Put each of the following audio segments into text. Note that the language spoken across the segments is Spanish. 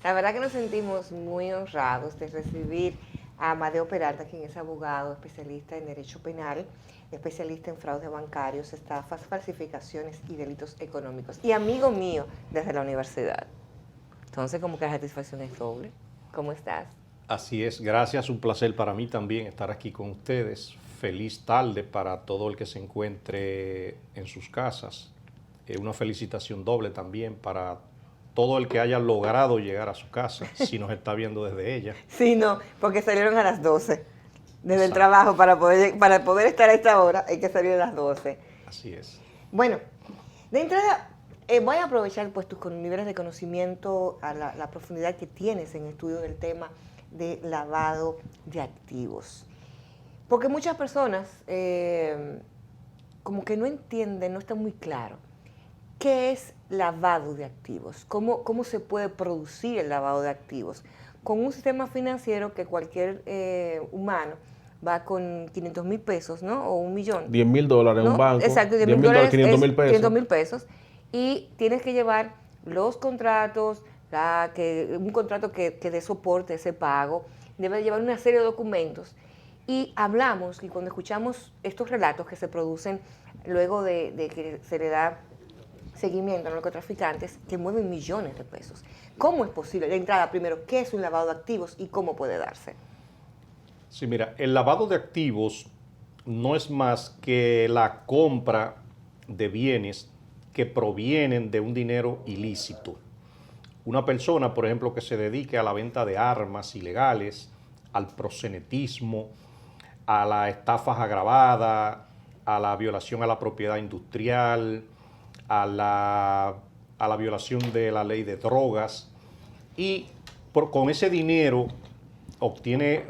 La verdad que nos sentimos muy honrados de recibir a Amadeo Peralta, quien es abogado, especialista en derecho penal, especialista en fraude bancarios, estafas, falsificaciones y delitos económicos. Y amigo mío desde la universidad. Entonces, como que la satisfacción es doble. ¿Cómo estás? Así es, gracias, un placer para mí también estar aquí con ustedes. Feliz tarde para todo el que se encuentre en sus casas. Una felicitación doble también para todo el que haya logrado llegar a su casa, si nos está viendo desde ella. Sí, no, porque salieron a las 12 desde el Exacto, trabajo para poder estar a esta hora hay que salir a las 12. así es. Bueno, de entrada, voy a aprovechar pues tus niveles de conocimiento, a la profundidad que tienes en estudio del tema de lavado de activos. Porque muchas personas como que no entienden, no está muy claro qué es lavado de activos, cómo se puede producir el lavado de activos con un sistema financiero que cualquier humano va con 500,000 pesos, ¿no? O 1,000,000. 10.000 dólares en un ¿No? banco, Exacto, 10 10 mil mil dólares, dólares 500 es mil pesos. 500,000 pesos y tienes que llevar los contratos, un contrato que dé soporte a ese pago, debe llevar una serie de documentos. Y hablamos, y cuando escuchamos estos relatos que se producen luego de que se le da seguimiento a narcotraficantes que mueven millones de pesos. ¿Cómo es posible? De entrada, primero, ¿qué es un lavado de activos y cómo puede darse? Sí, mira, el lavado de activos no es más que la compra de bienes que provienen de un dinero ilícito. Una persona, por ejemplo, que se dedique a la venta de armas ilegales, al proxenetismo, a las estafas agravadas, a la violación a la propiedad industrial, a la violación de la ley de drogas, y con ese dinero obtiene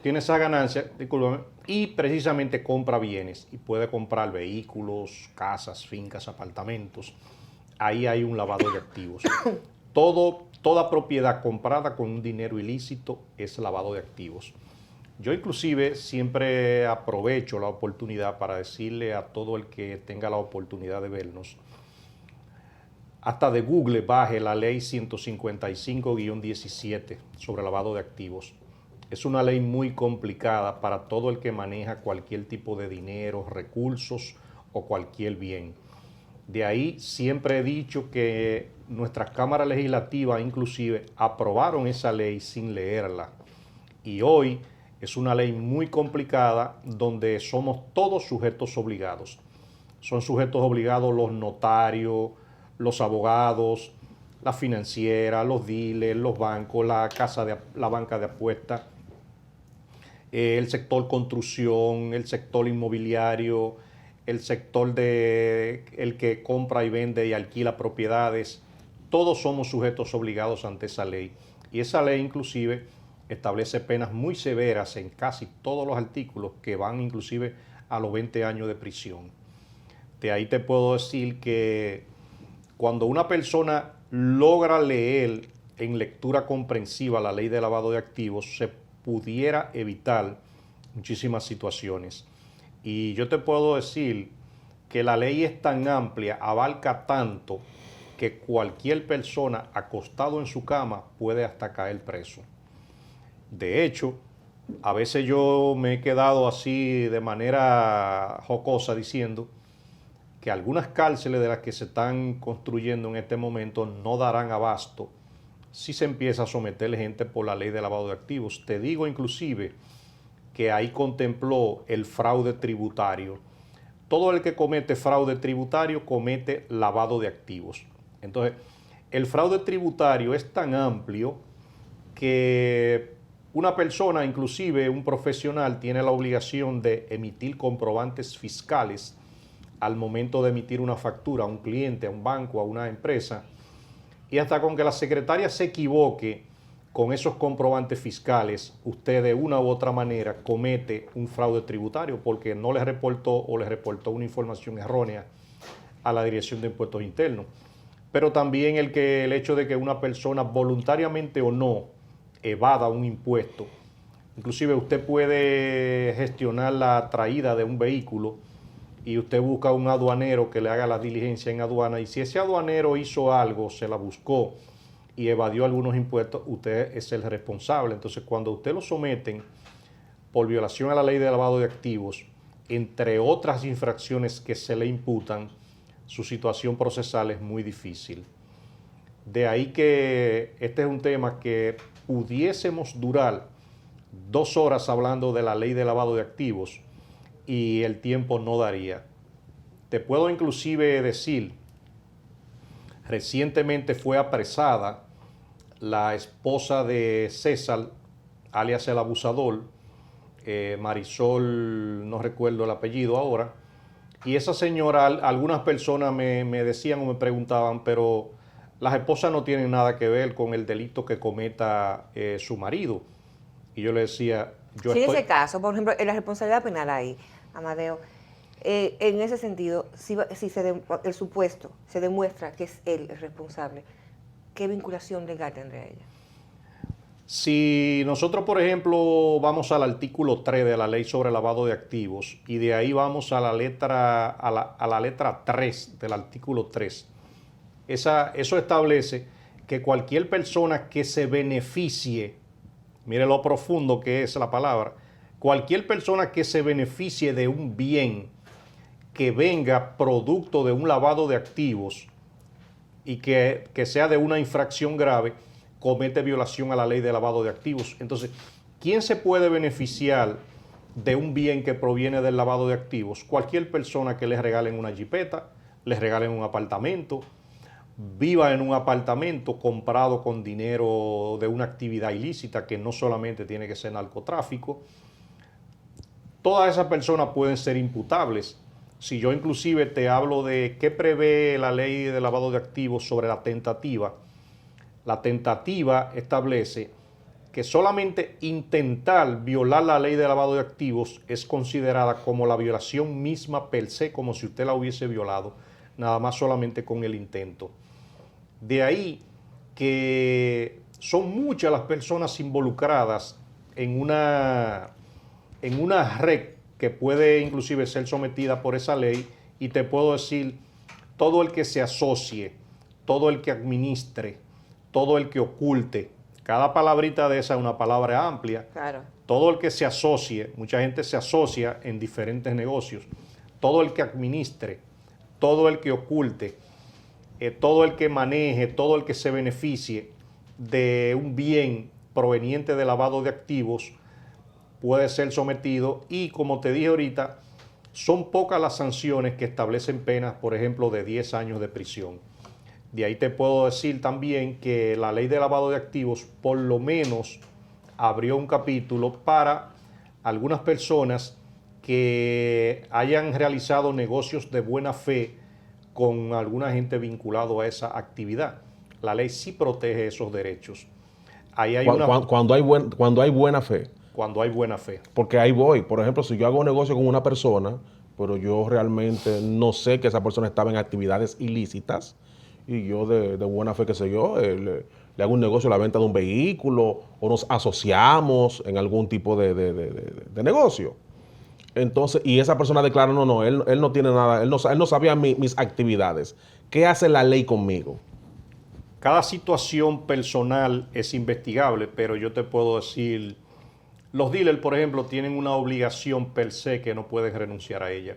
esa ganancia, discúlpame, y precisamente compra bienes y puede comprar vehículos, casas, fincas, apartamentos. Ahí hay un lavado de activos. Toda propiedad comprada con un dinero ilícito es lavado de activos. Yo inclusive siempre aprovecho la oportunidad para decirle a todo el que tenga la oportunidad de vernos, hasta de Google baje la ley 155-17 sobre lavado de activos. Es una ley muy complicada para todo el que maneja cualquier tipo de dinero, recursos o cualquier bien. De ahí siempre he dicho que nuestras cámaras legislativas inclusive aprobaron esa ley sin leerla. Y hoy es una ley muy complicada donde somos todos sujetos obligados. Son sujetos obligados los notarios, los abogados, la financiera, los dealers, los bancos, la banca de apuestas, el sector construcción, el sector inmobiliario, el sector de el que compra y vende y alquila propiedades. Todos somos sujetos obligados ante esa ley. Y esa ley inclusive establece penas muy severas en casi todos los artículos que van inclusive a los 20 años de prisión. De ahí te puedo decir que cuando una persona logra leer en lectura comprensiva la ley de lavado de activos, se pudiera evitar muchísimas situaciones. Y yo te puedo decir que la ley es tan amplia, abarca tanto, que cualquier persona acostado en su cama puede hasta caer preso. De hecho, a veces yo me he quedado así de manera jocosa diciendo que algunas cárceles de las que se están construyendo en este momento no darán abasto si se empieza a someter gente por la ley de lavado de activos. Te digo inclusive que ahí contempló el fraude tributario. Todo el que comete fraude tributario comete lavado de activos. Entonces, el fraude tributario es tan amplio que una persona, inclusive un profesional, tiene la obligación de emitir comprobantes fiscales al momento de emitir una factura a un cliente, a un banco, a una empresa, y hasta con que la secretaria se equivoque con esos comprobantes fiscales, usted de una u otra manera comete un fraude tributario porque no le reportó o le reportó una información errónea a la Dirección de Impuestos Internos. Pero también el hecho de que una persona voluntariamente o no evada un impuesto. Inclusive usted puede gestionar la traída de un vehículo y usted busca un aduanero que le haga la diligencia en aduana, y si ese aduanero hizo algo, se la buscó y evadió algunos impuestos, usted es el responsable. Entonces, cuando usted lo someten por violación a la ley de lavado de activos, entre otras infracciones que se le imputan, su situación procesal es muy difícil. De ahí que este es un tema que pudiésemos durar 2 horas hablando de la ley de lavado de activos y el tiempo no daría. Te puedo inclusive decir, recientemente fue apresada la esposa de César, alias el abusador, Marisol, no recuerdo el apellido ahora, y esa señora, algunas personas me decían o me preguntaban, pero las esposas no tienen nada que ver con el delito que cometa su marido. Y yo le decía, Si en ese caso, por ejemplo, en la responsabilidad penal ahí, Amadeo, en ese sentido, si el supuesto se demuestra que es él el responsable, ¿qué vinculación legal tendría ella? Si nosotros, por ejemplo, vamos al artículo 3 de la ley sobre lavado de activos y de ahí vamos a la letra 3 del artículo 3, eso establece que cualquier persona que se beneficie, mire lo profundo que es la palabra, cualquier persona que se beneficie de un bien que venga producto de un lavado de activos y que sea de una infracción grave, comete violación a la ley de lavado de activos. Entonces, ¿quién se puede beneficiar de un bien que proviene del lavado de activos? Cualquier persona que les regalen una jipeta, les regalen un apartamento, viva en un apartamento comprado con dinero de una actividad ilícita que no solamente tiene que ser narcotráfico. Todas esas personas pueden ser imputables. Si yo inclusive te hablo de qué prevé la ley de lavado de activos sobre la tentativa establece que solamente intentar violar la ley de lavado de activos es considerada como la violación misma per se, como si usted la hubiese violado, nada más solamente con el intento. De ahí que son muchas las personas involucradas en una red que puede inclusive ser sometida por esa ley, y te puedo decir, todo el que se asocie, todo el que administre, todo el que oculte, cada palabrita de esa es una palabra amplia, Claro. Todo el que se asocie, mucha gente se asocia en diferentes negocios, todo el que administre, todo el que oculte, todo el que maneje, todo el que se beneficie de un bien proveniente de lavado de activos puede ser sometido, y como te dije ahorita, son pocas las sanciones que establecen penas, por ejemplo, de 10 años de prisión. De ahí te puedo decir también que la ley de lavado de activos por lo menos abrió un capítulo para algunas personas que hayan realizado negocios de buena fe con alguna gente vinculado a esa actividad. La ley sí protege esos derechos. Ahí hay cuando hay buena fe. Cuando hay buena fe. Porque ahí voy. Por ejemplo, si yo hago un negocio con una persona, pero yo realmente no sé que esa persona estaba en actividades ilícitas, y yo de buena fe, qué sé yo, le hago un negocio, la venta de un vehículo, o nos asociamos en algún tipo de negocio. Entonces, y esa persona declara, no, él no tiene nada, él no sabía mis actividades. ¿Qué hace la ley conmigo? Cada situación personal es investigable, pero yo te puedo decir, los dealers, por ejemplo, tienen una obligación per se que no pueden renunciar a ella.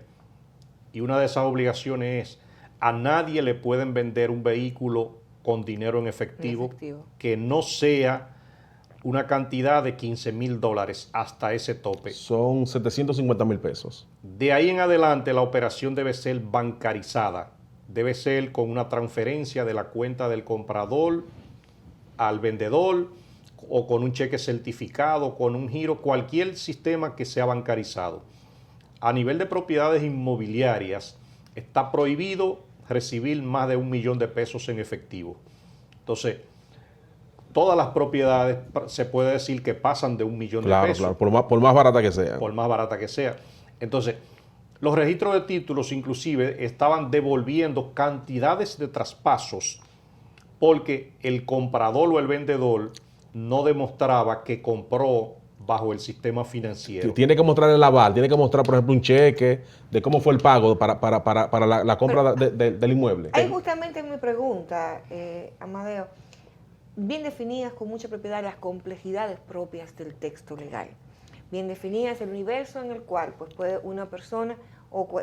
Y una de esas obligaciones es, a nadie le pueden vender un vehículo con dinero en efectivo que no sea una cantidad de $15,000 hasta ese tope. Son 750,000 pesos. De ahí en adelante la operación debe ser bancarizada. Debe ser con una transferencia de la cuenta del comprador al vendedor, o con un cheque certificado, con un giro, cualquier sistema que sea bancarizado. A nivel de propiedades inmobiliarias, está prohibido recibir más de $1 millón en efectivo. Entonces, todas las propiedades se puede decir que pasan de $1 millón de pesos. Claro, por más barata que sea. Por más barata que sea. Entonces, los registros de títulos inclusive estaban devolviendo cantidades de traspasos porque el comprador o el vendedor no demostraba que compró bajo el sistema financiero. Tiene que mostrar el aval, tiene que mostrar, por ejemplo, un cheque de cómo fue el pago para la compra del inmueble. Ahí justamente mi pregunta, Amadeo. bien definidas con mucha propiedad las complejidades propias del texto legal. Bien definidas el universo en el cual pues, puede una persona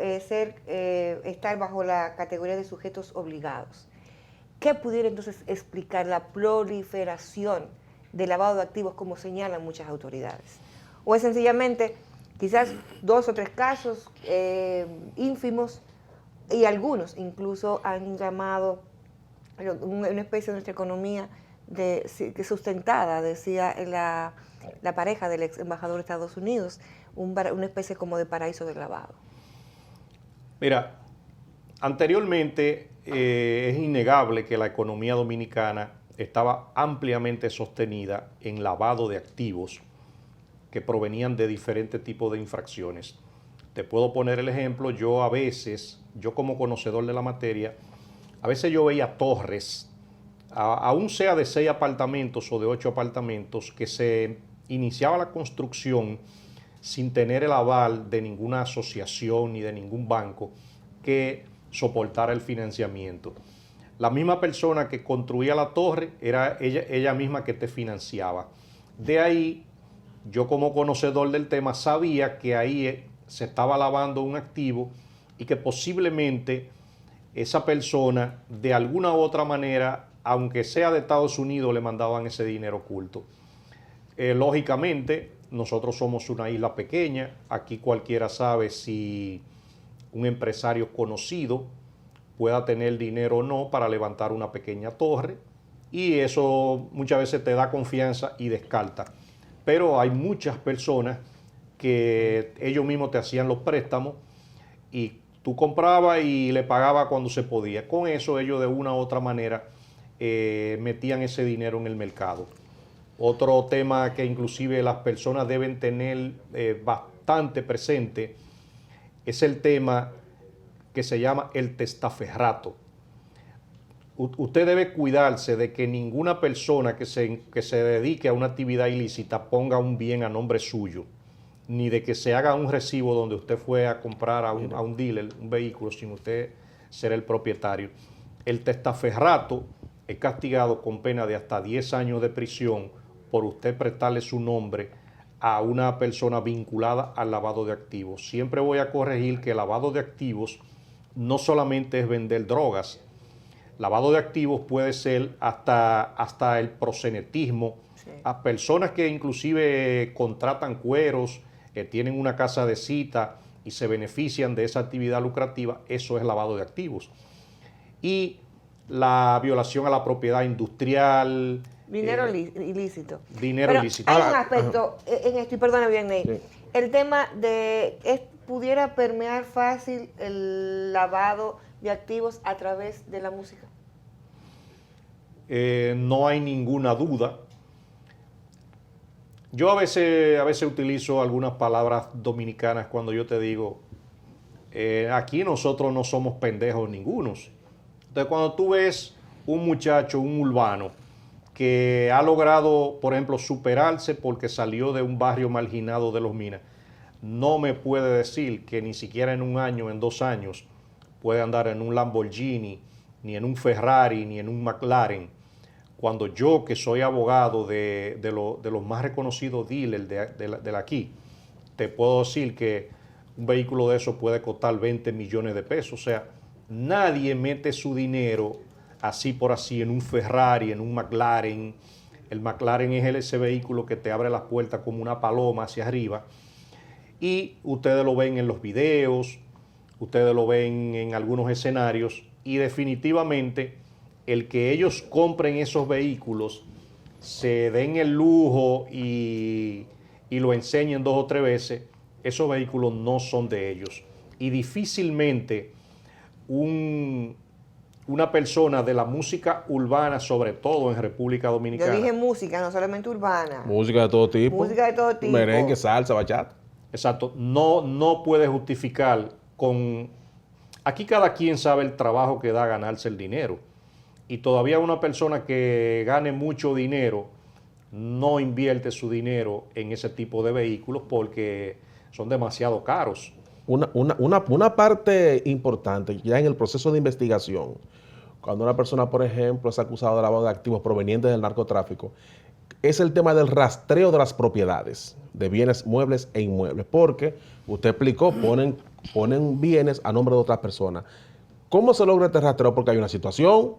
estar bajo la categoría de sujetos obligados. ¿Qué pudiera entonces explicar la proliferación de lavado de activos como señalan muchas autoridades? ¿O es sencillamente quizás 2 o 3 casos ínfimos y algunos incluso han llamado una especie de nuestra economía sustentada, decía la pareja del ex embajador de Estados Unidos, una especie como de paraíso del lavado? Mira, anteriormente es innegable que la economía dominicana estaba ampliamente sostenida en lavado de activos que provenían de diferentes tipos de infracciones. Te puedo poner el ejemplo, yo como conocedor de la materia, a veces yo veía torres, aún sea de 6 apartamentos o de 8 apartamentos, que se iniciaba la construcción sin tener el aval de ninguna asociación ni de ningún banco que soportara el financiamiento. La misma persona que construía la torre era ella misma que te financiaba. De ahí, yo como conocedor del tema sabía que ahí se estaba lavando un activo y que posiblemente esa persona de alguna u otra manera, aunque sea de Estados Unidos, le mandaban ese dinero oculto. Lógicamente, nosotros somos una isla pequeña, aquí cualquiera sabe si un empresario conocido pueda tener dinero o no para levantar una pequeña torre, y eso muchas veces te da confianza y descarta. Pero hay muchas personas que ellos mismos te hacían los préstamos y tú comprabas y le pagabas cuando se podía. Con eso ellos de una u otra manera metían ese dinero en el mercado. Otro tema que inclusive las personas deben tener bastante presente es el tema que se llama el testaferrato. Usted debe cuidarse de que ninguna persona que se dedique a una actividad ilícita ponga un bien a nombre suyo, ni de que se haga un recibo donde usted fue a comprar a un dealer un vehículo sin usted ser el propietario. El testaferrato es castigado con pena de hasta 10 años de prisión por usted prestarle su nombre a una persona vinculada al lavado de activos. Siempre voy a corregir que el lavado de activos no solamente es vender drogas. Lavado de activos puede ser hasta el proxenetismo, sí, a personas que inclusive contratan cueros, tienen una casa de cita y se benefician de esa actividad lucrativa. Eso es lavado de activos. Y la violación a la propiedad industrial. Dinero ilícito. Dinero Pero ilícito. Hay un aspecto en esto, y perdona bien, Ney. Sí. El tema pudiera permear fácil el lavado de activos a través de la música. No hay ninguna duda. Yo a veces utilizo algunas palabras dominicanas cuando yo te digo, aquí nosotros no somos pendejos ningunos. Entonces cuando tú ves un muchacho, un urbano, que ha logrado, por ejemplo, superarse porque salió de un barrio marginado de Los Minas, no me puede decir que ni siquiera en un año, en 2 años, puede andar en un Lamborghini, ni en un Ferrari, ni en un McLaren, cuando yo, que soy abogado de los más reconocidos dealers de aquí, te puedo decir que un vehículo de eso puede costar 20 millones de pesos. O sea, nadie mete su dinero así por así en un Ferrari, en un McLaren. El McLaren es ese vehículo que te abre las puertas como una paloma hacia arriba. Y ustedes lo ven en los videos, ustedes lo ven en algunos escenarios, y definitivamente el que ellos compren esos vehículos, se den el lujo y lo enseñen 2 o 3 veces, esos vehículos no son de ellos. Y difícilmente una persona de la música urbana, sobre todo en República Dominicana. Yo dije música, no solamente urbana. Música de todo tipo. Música de todo tipo. Merengue, salsa, bachata. Exacto. No puede justificar con... Aquí cada quien sabe el trabajo que da ganarse el dinero. Y todavía una persona que gane mucho dinero no invierte su dinero en ese tipo de vehículos porque son demasiado caros. Una parte importante ya en el proceso de investigación, cuando una persona, por ejemplo, es acusada de lavado de activos provenientes del narcotráfico, es el tema del rastreo de las propiedades, de bienes muebles e inmuebles, porque usted explicó, ponen bienes a nombre de otras personas. ¿Cómo se logra este rastreo? Porque hay una situación.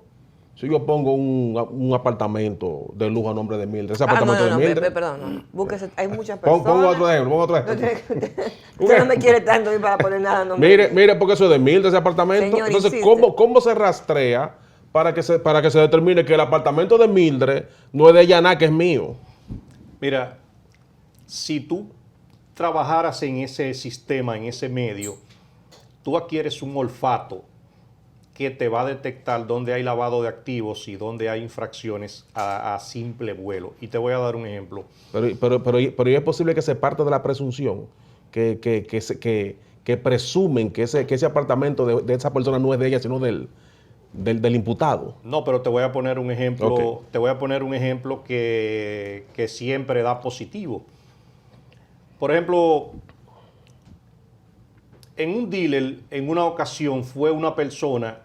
Si yo pongo un apartamento de lujo a nombre de Mildred, ese apartamento de Mildred... perdón, no. Búsquese, hay muchas Pongo personas. otro ejemplo, Usted no me quiere tanto ni para poner nada a nombre. Mire, porque eso es de Mildred, ese apartamento. Señor, Entonces, insiste. ¿cómo se rastrea para que se determine que el apartamento de Mildred no es de ella nada, que es mío? Mira, si tú trabajaras en ese sistema, en ese medio, tú adquieres un olfato que te va a detectar dónde hay lavado de activos y dónde hay infracciones a simple vuelo. Y te voy a dar un ejemplo. Pero ¿y es posible que se parte de la presunción que presumen que ese apartamento de esa persona no es de ella, sino del imputado? No, pero te voy a poner un ejemplo, Ok. te voy a poner un ejemplo que siempre da positivo. Por ejemplo, en un dealer, en una ocasión, fue una persona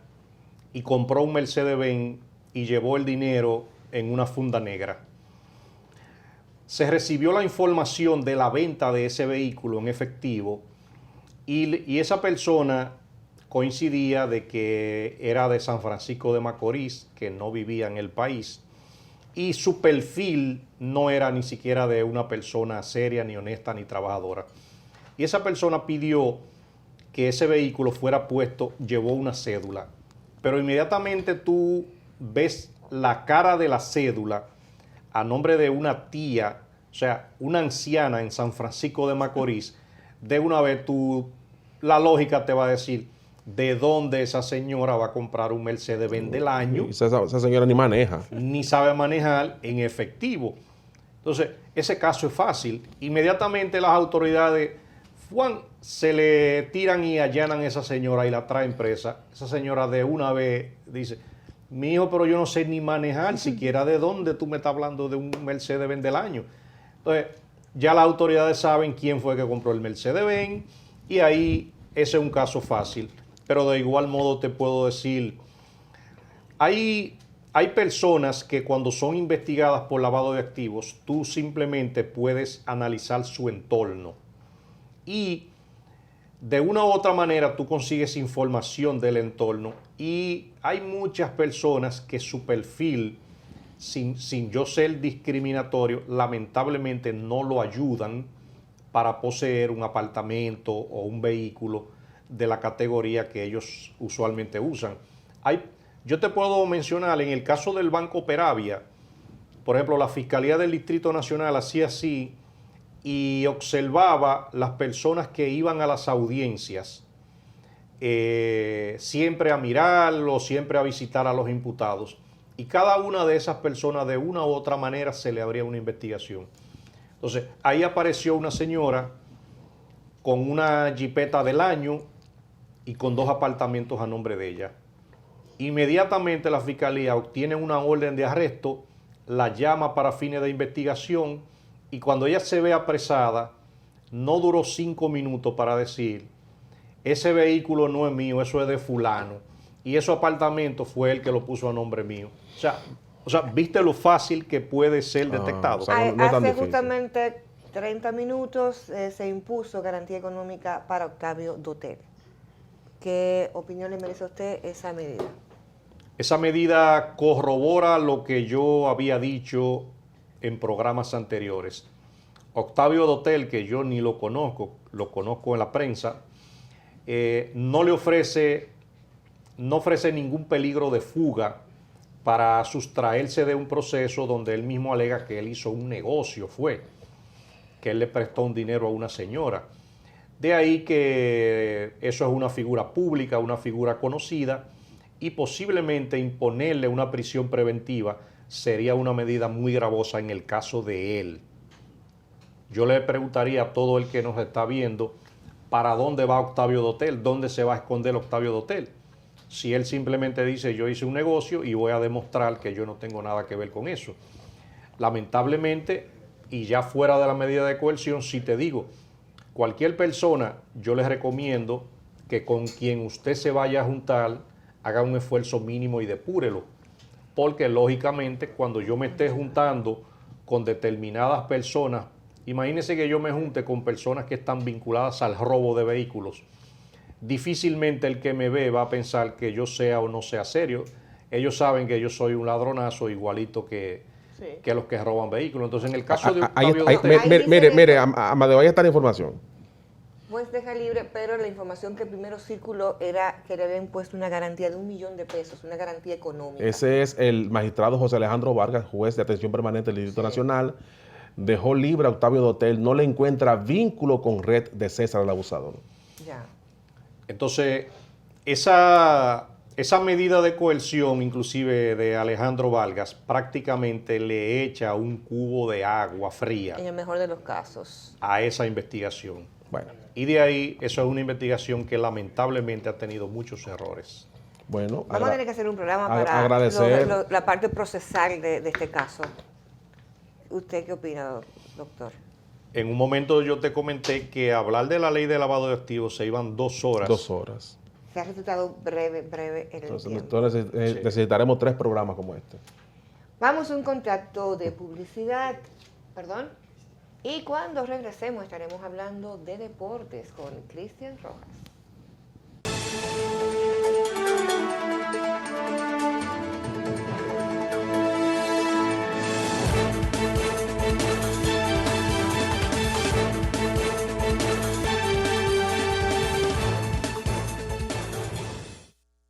y compró un Mercedes-Benz y llevó el dinero en una funda negra. Se recibió la información de la venta de ese vehículo en efectivo y esa persona coincidía de que era de San Francisco de Macorís, que no vivía en el país, y su perfil no era ni siquiera de una persona seria, ni honesta, ni trabajadora. Y esa persona pidió que ese vehículo fuera puesto, llevó una cédula, pero inmediatamente tú ves la cara de la cédula a nombre de una tía, o sea, una anciana en San Francisco de Macorís. De una vez la lógica te va a decir de dónde esa señora va a comprar un Mercedes-Benz del año. Y esa señora ni maneja. Ni sabe manejar en efectivo. Entonces, ese caso es fácil. Inmediatamente las autoridades se le tiran y allanan a esa señora y la traen presa. Esa señora de una vez dice, mi hijo, pero yo no sé ni manejar siquiera de dónde tú me estás hablando de un Mercedes-Benz del año. Entonces, ya las autoridades saben quién fue que compró el Mercedes-Benz y ahí ese es un caso fácil. Pero de igual modo te puedo decir, hay personas que cuando son investigadas por lavado de activos, tú simplemente puedes analizar su entorno. Y de una u otra manera tú consigues información del entorno. Y hay muchas personas que su perfil, sin yo ser discriminatorio, lamentablemente no lo ayudan para poseer un apartamento o un vehículo de la categoría que ellos usualmente usan. Yo te puedo mencionar, en el caso del Banco Peravia, por ejemplo, la Fiscalía del Distrito Nacional hacía así y observaba las personas que iban a las audiencias, siempre a mirarlo, siempre a visitar a los imputados. Y cada una de esas personas, de una u otra manera, se le abría una investigación. Entonces, ahí apareció una señora con una jipeta del año y con 2 apartamentos a nombre de ella. Inmediatamente la Fiscalía obtiene una orden de arresto, la llama para fines de investigación y cuando ella se ve apresada, no duró 5 minutos para decir, ese vehículo no es mío, eso es de fulano y ese apartamento fue el que lo puso a nombre mío. O sea, ¿viste lo fácil que puede ser detectado? o sea, no es tan Hace difícil. justamente 30 minutos se impuso garantía económica para Octavio Dotel. ¿Qué opinión le merece a usted esa medida? Esa medida corrobora lo que yo había dicho en programas anteriores. Octavio Dotel, que yo ni lo conozco en la prensa, no ofrece ningún peligro de fuga para sustraerse de un proceso donde él mismo alega que él hizo un negocio, que él le prestó un dinero a una señora. De ahí que eso es una figura pública, una figura conocida, y posiblemente imponerle una prisión preventiva sería una medida muy gravosa en el caso de él. Yo le preguntaría a todo el que nos está viendo, ¿para dónde va Octavio Dotel? ¿Dónde se va a esconder Octavio Dotel? Si él simplemente dice, yo hice un negocio y voy a demostrar que yo no tengo nada que ver con eso. Lamentablemente, y ya fuera de la medida de coerción, sí te digo, cualquier persona, yo les recomiendo que con quien usted se vaya a juntar, haga un esfuerzo mínimo y depúrelo. Porque lógicamente cuando yo me esté juntando con determinadas personas, imagínense que yo me junte con personas que están vinculadas al robo de vehículos, difícilmente el que me ve va a pensar que yo sea o no sea serio. Ellos saben que yo soy un ladronazo igualito que los que roban vehículos. Entonces, en el caso de Octavio Dotel, Mire, Amadeo, ahí está la información. Pues deja libre, pero la información que primero circuló era que le habían puesto una garantía de $1.000.000, una garantía económica. Ese es el magistrado José Alejandro Vargas, juez de atención permanente del Distrito Nacional. Dejó libre a Octavio Dotel, no le encuentra vínculo con red de César el abusador. Ya. entonces esa medida de coerción, inclusive de Alejandro Vargas, prácticamente le echa un cubo de agua fría En el mejor de los casos. a esa investigación. Bueno, Y de ahí, eso es una investigación que lamentablemente ha tenido muchos errores. bueno. Vamos a tener que hacer un programa para agradecer. la parte procesal de este caso. ¿Usted qué opina, doctor? En un momento yo te comenté que hablar de la ley de lavado de activos se iban 2 horas. 2 horas. Se ha resultado breve en el Entonces, tiempo. entonces, necesitaremos 3 programas como este. Vamos a un contacto de publicidad, perdón, y cuando regresemos estaremos hablando de deportes con Cristian Rojas.